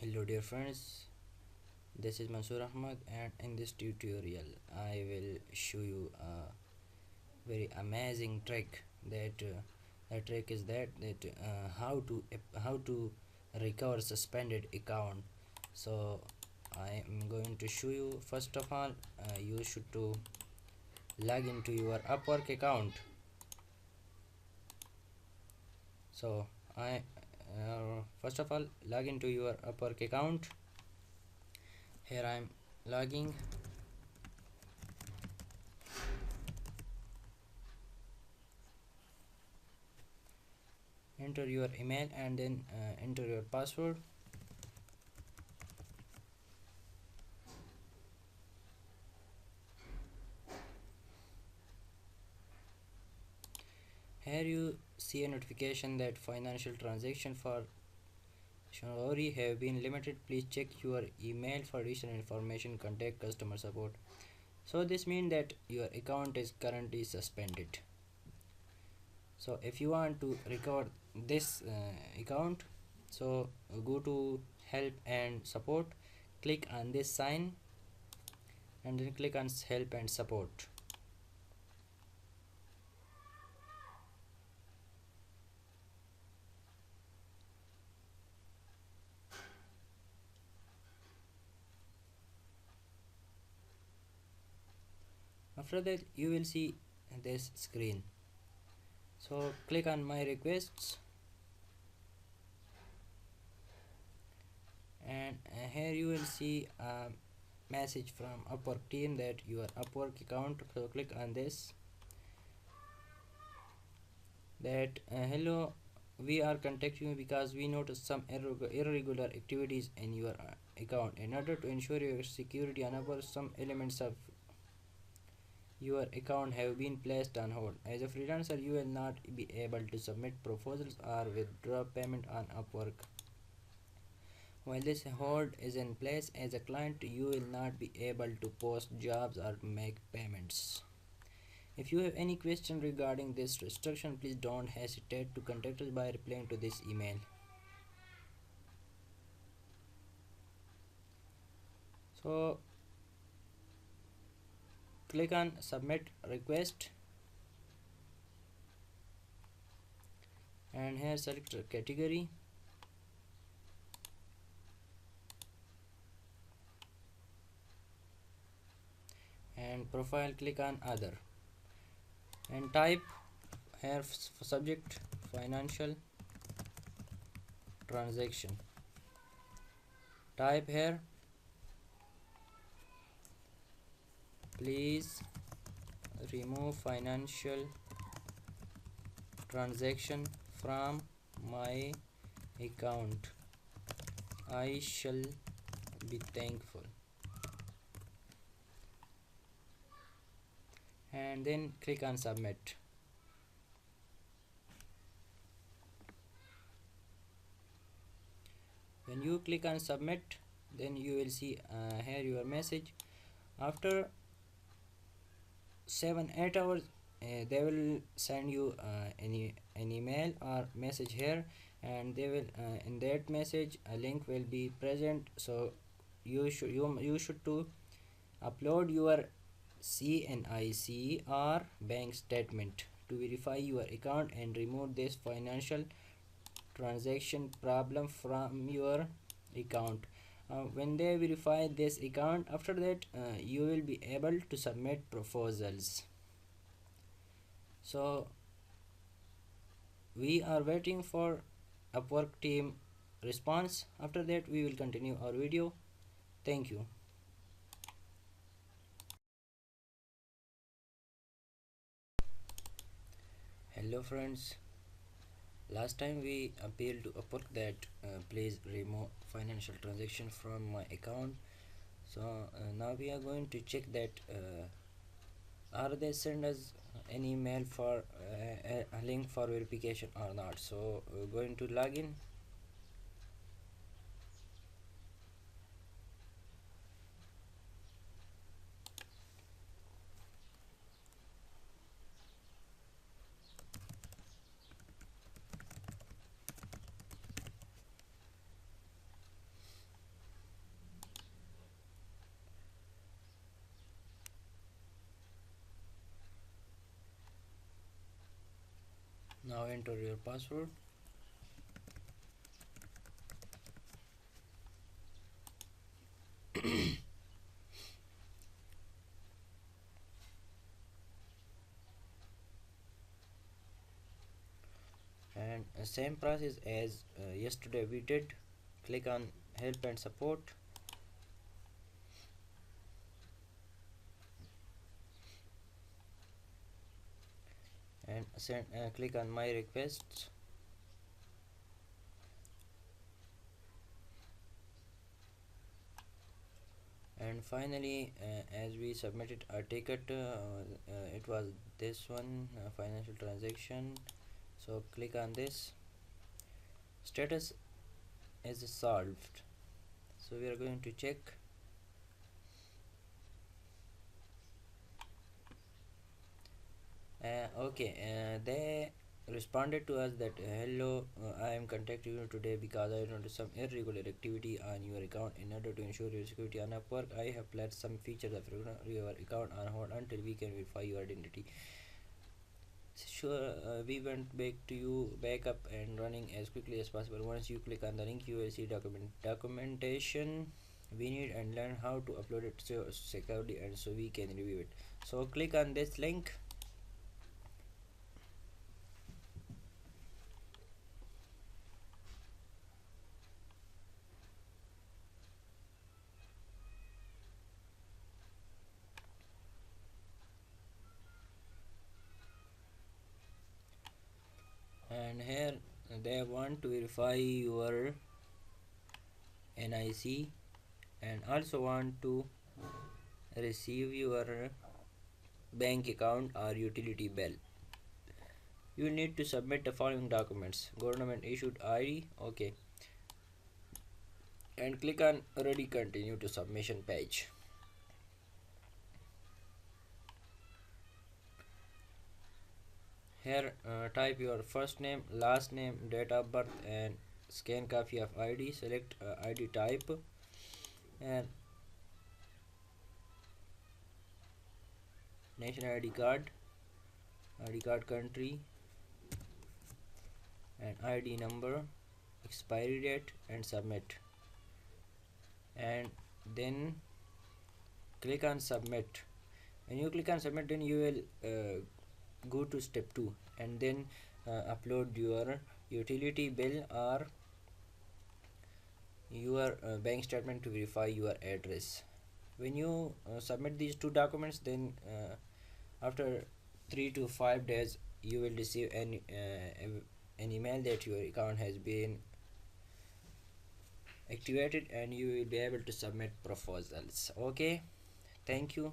Hello dear friends, this is Mansoor Ahmad, and in this tutorial I will show you a very amazing trick. That trick is how to recover suspended account. So I am going to show you. First of all, you should to log into your Upwork account. So I first of all log into your Upwork account. Here I am logging. Enter your email and then enter your password. Here you see a notification that financial transaction for Shonori have been limited. Please check your email for additional information. Contact customer support. So this means that your account is currently suspended. So if you want to recover this account, so go to help and support, click on this sign and then click on help and support. After that you will see this screen. So click on my requests, and here you will see a message from Upwork team that your Upwork account. So click on this, that hello, we are contacting you because we noticed some irregular activities in your account. In order to ensure your security and Upwork, some elements of your account have been placed on hold. As a freelancer, you will not be able to submit proposals or withdraw payment on Upwork. While this hold is in place, as a client, you will not be able to post jobs or make payments. If you have any question regarding this restriction, please don't hesitate to contact us by replying to this email. So click on submit request, and here select category, and profile, click on other, and type here subject financial transaction. Type here, please remove financial transaction from my account. I shall be thankful. And then click on submit. When you click on submit, then you will see here your message. After 7-8 hours, they will send you an email or message here, and they will in that message a link will be present. So you should to upload your CNIC or bank statement to verify your account and remove this financial transaction problem from your account. When they verify this account, after that you will be able to submit proposals. So we are waiting for Upwork team response. After that we will continue our video. Thank you. Hello friends, last time we appealed to Upwork that please remove financial transaction from my account. So now we are going to check that are they send us an email for a link for verification or not. So we're going to log in. Now enter your password. And same process as yesterday we did. Click on help and support, and click on my requests, and finally as we submitted our ticket, it was this one, financial transaction. So click on this, status is solved. So we are going to check. They responded to us that hello, I am contacting you today because I noticed some irregular activity on your account. In order to ensure your security on Upwork, I have placed some features of your account on hold until we can verify your identity. Sure, we went back to you back up and running as quickly as possible. Once you click on the link, you will see documentation we need and learn how to upload it so securely and so we can review it. So click on this link, and here they want to verify your NIC and also want to receive your bank account or utility bill. You need to submit the following documents: government issued ID, okay, and click on ready, continue to submission page. Here type your first name, last name, date of birth, and scan copy of ID. Select ID type and national ID card country, and ID number, expiry date, and submit. And then click on submit. When you click on submit, then you will go to step 2 and then upload your utility bill or your bank statement to verify your address. When you submit these two documents, then after 3 to 5 days you will receive an email that your account has been activated and you will be able to submit proposals. Okay, thank you.